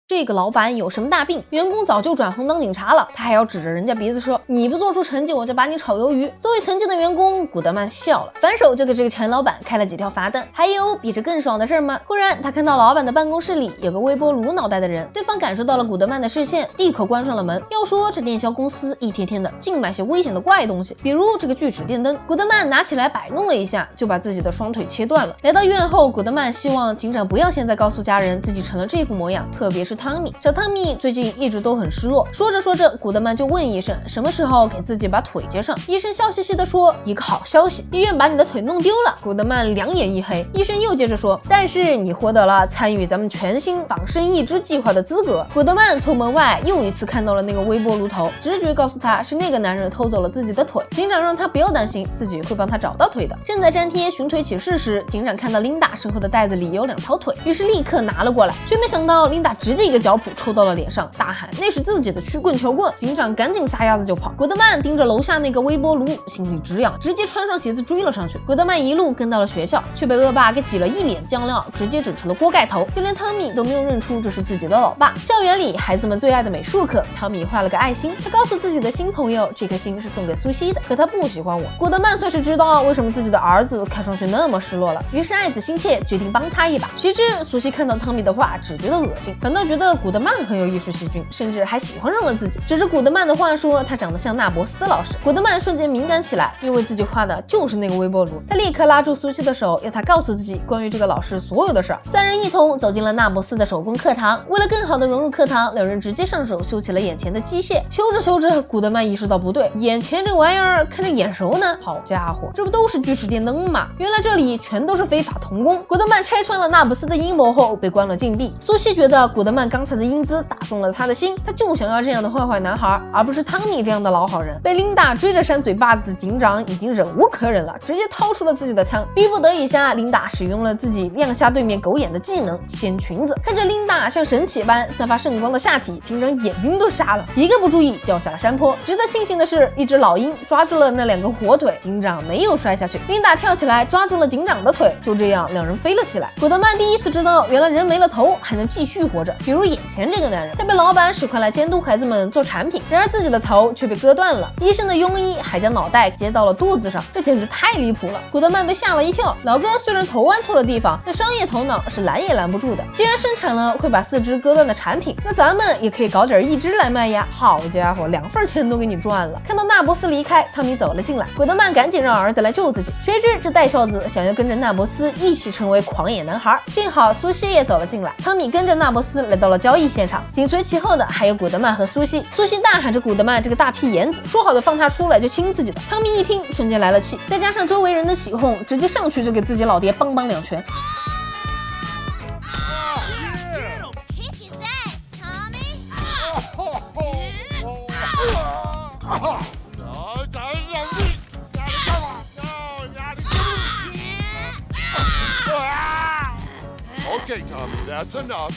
这个老板有什么大病？员工早就转行当警察了，他还要指着人家鼻子说你不做出成绩我就把你炒鱿鱼。作为曾经的员工，古德曼笑了，反手就给这个前老板开了几条罚单。还有比这更爽的事吗？忽然他看到老板的办公室里有个微波炉脑袋的人，对方感受到了古德曼的视线，立刻关上了门。要说这电销公司一天天的净买些危险的怪东西，比如这个锯齿电灯，古德曼拿起来摆弄了一下，就把自己的双腿切断了。来到医院后，古德曼希望警长不要现在告诉家人自己成了这副模样，特别是汤米。小汤米最近一直都很失落，说着说着，古德曼就问医生什么时候给自己把腿接上。医生笑嘻嘻地说，一个好消息，医院把你的腿弄丢了。古德曼两眼一黑，医生又接着说，但是你获得了参与咱们全新仿生义肢计划的资格。古德曼从门外又一次看到了那个微波炉头，直觉告诉他是那个男人偷走了自己的腿。警长让他不要担心，自己会帮他找到腿的。正在粘贴寻腿启事时，警长看到琳达身后的袋子里有2条腿，于是立刻拿了过来，却没想到琳达直接一个脚抽到了脸上，大喊那是自己的曲棍球棍。警长赶紧撒丫子就跑，古德曼盯着楼下那个微波炉，心里直痒，直接穿上鞋子追了上去。古德曼一路跟到了学校，却被恶霸给挤了一脸酱料，直接整成了锅盖头，就连汤米都没有认出这是自己的老爸。校园里孩子们最爱的美术课，汤米画了个爱心，他告诉自己的新朋友这颗心是送给苏西的，可他不喜欢我。古德曼算是知道为什么自己的儿子看上去那么失落了，于是爱子心切，决定帮他一把。谁知苏西看到汤米的画只觉得恶心，反倒觉得古德曼很有艺术细菌，甚至还喜欢上了自己。指着古德曼的画说他长得像纳博斯老师。古德曼瞬间敏感起来，因为自己画的就是那个微波炉。他立刻拉住苏西的手，要他告诉自己关于这个老师所有的事儿。三人一同走进了纳博斯的手工课堂。为了更好的融入课堂，两人直接上手修起了眼前的机械。修着修着，古德曼意识到不对，眼前这玩意儿看着眼熟呢。好家伙，这不都是锯齿电灯吗？原来这里全都是非法童工。古德曼拆穿了纳博斯的阴谋后被关了禁闭。苏西觉得古德曼刚才的英姿打中了他的心，他就想要这样的坏坏男孩，而不是汤米这样的老好人。被琳达追着扇嘴巴子的警长已经忍无可忍了，直接掏出了自己的枪。逼不得已下，琳达使用了自己亮瞎对面狗眼的技能掀裙子。看着琳达像神奇般散发圣光的下体，警长眼睛都瞎了，一个不注意掉下了山坡。值得庆幸的是，一只老鹰抓住了那2个火腿，警长没有摔下去。琳达跳起来抓住了警长的腿，就这样两人飞了起来。古德曼第一次知道，原来人没了头还能继续活着。比如眼前这个男人，他被老板使唤来监督孩子们做产品，然而自己的头却被割断了。医生的庸医还将脑袋接到了肚子上，这简直太离谱了。古德曼被吓了一跳，老哥虽然头弯错了地方，但商业头脑是拦也拦不住的。既然生产了会把4肢割断的产品，那咱们也可以搞点1肢来卖呀。好家伙，2份钱都给你赚了。看到纳博斯离开，汤米走了进来，古德曼赶紧让儿子来救自己。谁知这带孝子想要跟着纳博斯一起成为狂野男孩，幸好苏西也走了进来。汤米跟着纳博斯来到了交易现场，紧随其后的还有古德曼和苏西。苏西大喊着古德曼这个大屁眼子，说好的放他出来就亲自己的。汤米一听瞬间来了气，再加上周围人的起哄，直接上去就给自己老爹梆梆2拳。Okay, Tommy, that's enough.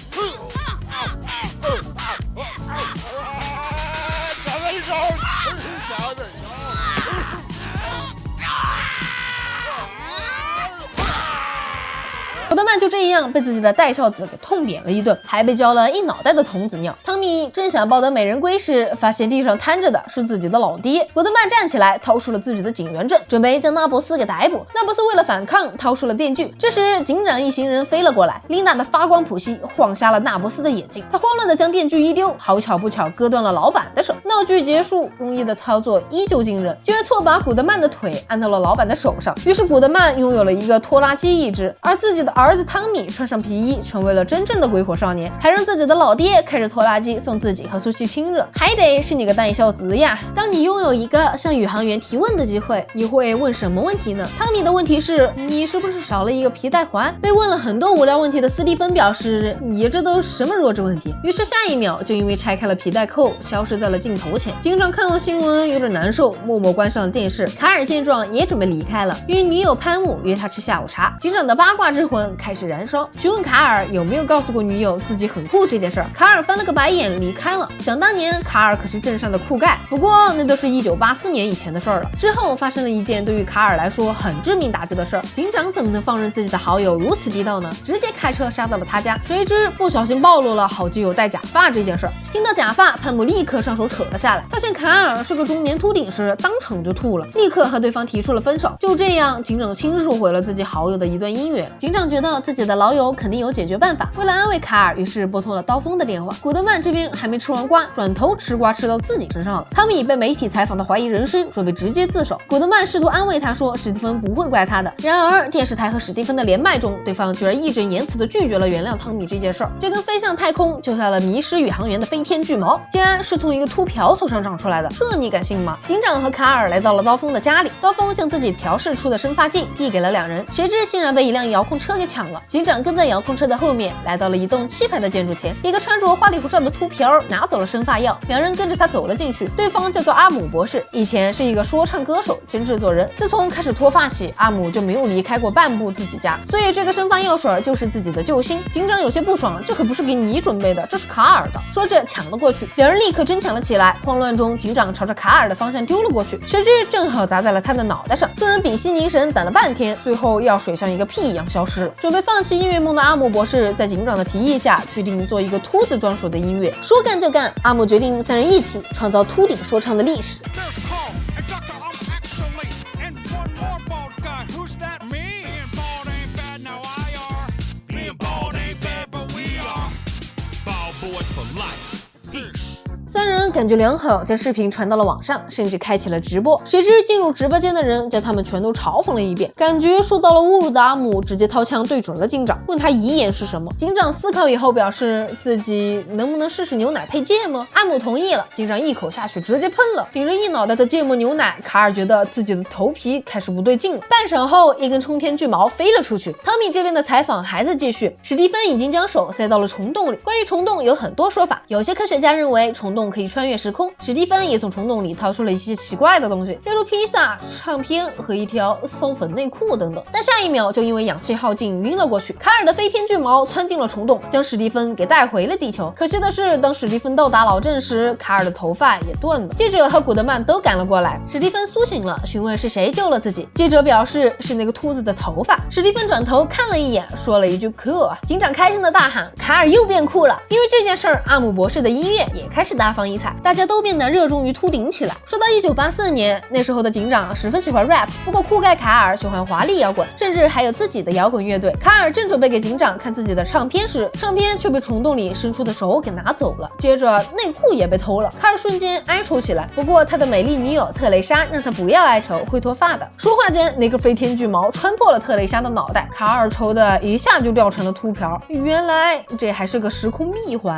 古德曼就这样被自己的带孝子给痛扁了一顿，还被浇了一脑袋的童子尿。汤米正想抱得美人归时，发现地上瘫着的是自己的老爹。古德曼站起来，掏出了自己的警员证，准备将纳博斯给逮捕。纳博斯为了反抗，掏出了电锯。这时，警长一行人飞了过来，琳达的发光谱系晃瞎了纳博斯的眼睛，他慌乱地将电锯一丢，好巧不巧割断了老板的手。闹剧结束，庸医的操作依旧惊人，竟然错把古德曼的腿按到了老板的手上。于是古德曼拥有了一个拖拉机意志，而自己的儿子汤米穿上皮衣，成为了真正的鬼火少年，还让自己的老爹开着拖拉机送自己和苏西亲热，还得是你个带孝子呀！当你拥有一个向宇航员提问的机会，你会问什么问题呢？汤米的问题是：你是不是少了一个皮带环？被问了很多无聊问题的斯蒂芬表示：你这都什么弱智问题？于是下一秒就因为拆开了皮带扣，消失在了镜头前。警长看完新闻有点难受，默默关上了电视。卡尔见状也准备离开了，约女友潘姆约他吃下午茶。警长的八卦之魂温开始燃烧，询问卡尔有没有告诉过女友自己很酷这件事儿。卡尔翻了个白眼离开了。想当年卡尔可是镇上的酷盖，不过那都是1984年以前的事儿了。之后发生了一件对于卡尔来说很致命打击的事儿，警长怎么能放任自己的好友如此地道呢？直接开车杀到了他家，谁知不小心暴露了好基友戴假发这件事儿。听到假发，潘姆立刻上手扯了下来，发现卡尔是个中年秃顶时，当场就吐了，立刻和对方提出了分手。就这样，警长亲手毁了自己好友的一段姻缘。警长觉得自己的老友肯定有解决办法，为了安慰卡尔，于是拨通了刀锋的电话。古德曼这边还没吃完瓜，转头吃瓜吃到自己身上了。汤米被媒体采访的怀疑人生，准备直接自首。古德曼试图安慰他说，史蒂芬不会怪他的。然而电视台和史蒂芬的连麦中，对方居然义正言辞地拒绝了原谅汤米这件事儿。这根飞向太空救下了迷失宇航员的飞天巨矛，竟然是从一个秃瓢头上长出来的，这你敢信吗？警长和卡尔来到了刀锋的家里，刀锋将自己调试出的生发剂递给了两人，谁知竟然被一辆遥控车给抢了。警长跟在遥控车的后面，来到了一栋气派的建筑前，一个穿着花里胡哨的秃瓢拿走了生发药，两人跟着他走了进去。对方叫做阿姆博士，以前是一个说唱歌手兼制作人，自从开始脱发起，阿姆就没有离开过半步自己家，所以这个生发药水就是自己的救星。警长有些不爽，这可不是给你准备的，这是卡尔的。说着抢了过去，两人立刻争抢了起来。慌乱中，警长朝着卡尔的方向丢了过去，谁知正好砸在了他的脑袋上。众人屏息凝神，等了半天，最后药水像一个屁一样消失了。准备放弃音乐梦的阿姆博士，在警长的提议下，决定做一个秃子专属的音乐。说干就干，阿姆决定三人一起创造秃顶说唱的历史。三人感觉良好，将视频传到了网上，甚至开启了直播。谁知进入直播间的人将他们全都嘲讽了一遍，感觉受到了侮辱的阿姆直接掏枪对准了警长，问他遗言是什么。警长思考以后表示自己能不能试试牛奶配芥末。阿姆同意了，警长一口下去直接喷了，顶着一脑袋的芥末牛奶。卡尔觉得自己的头皮开始不对劲了。半晌后，一根冲天巨矛飞了出去。汤米这边的采访还在继续，史蒂芬已经将手塞到了虫洞里。关于虫洞有很多说法，有些科学家认为虫洞可以穿越时空，史蒂芬也从虫洞里掏出了一些奇怪的东西，例如披萨、唱片和一条松粉内裤等等。但下一秒就因为氧气耗尽晕了过去。卡尔的飞天巨矛窜进了虫洞，将史蒂芬给带回了地球。可惜的是，当史蒂芬到达老镇时，卡尔的头发也断了。记者和古德曼都赶了过来，史蒂芬苏醒了，询问是谁救了自己。记者表示是那个秃子的头发。史蒂芬转头看了一眼，说了一句酷。警长开心的大喊，卡尔又变酷了。因为这件事儿，阿姆博士的音乐也开始大放异彩，大家都变得热衷于秃顶起来。说到1984年，那时候的警长十分喜欢 rap， 不过酷盖卡尔喜欢华丽摇滚，甚至还有自己的摇滚乐队。卡尔正准备给警长看自己的唱片时，唱片却被虫洞里伸出的手给拿走了，接着内裤也被偷了。卡尔瞬间哀愁起来，不过他的美丽女友特蕾莎让他不要哀愁，会脱发的。说话间，那个飞天巨矛穿破了特蕾莎的脑袋，卡尔愁的一下就掉成了秃瓢。原来这还是个时空闭环。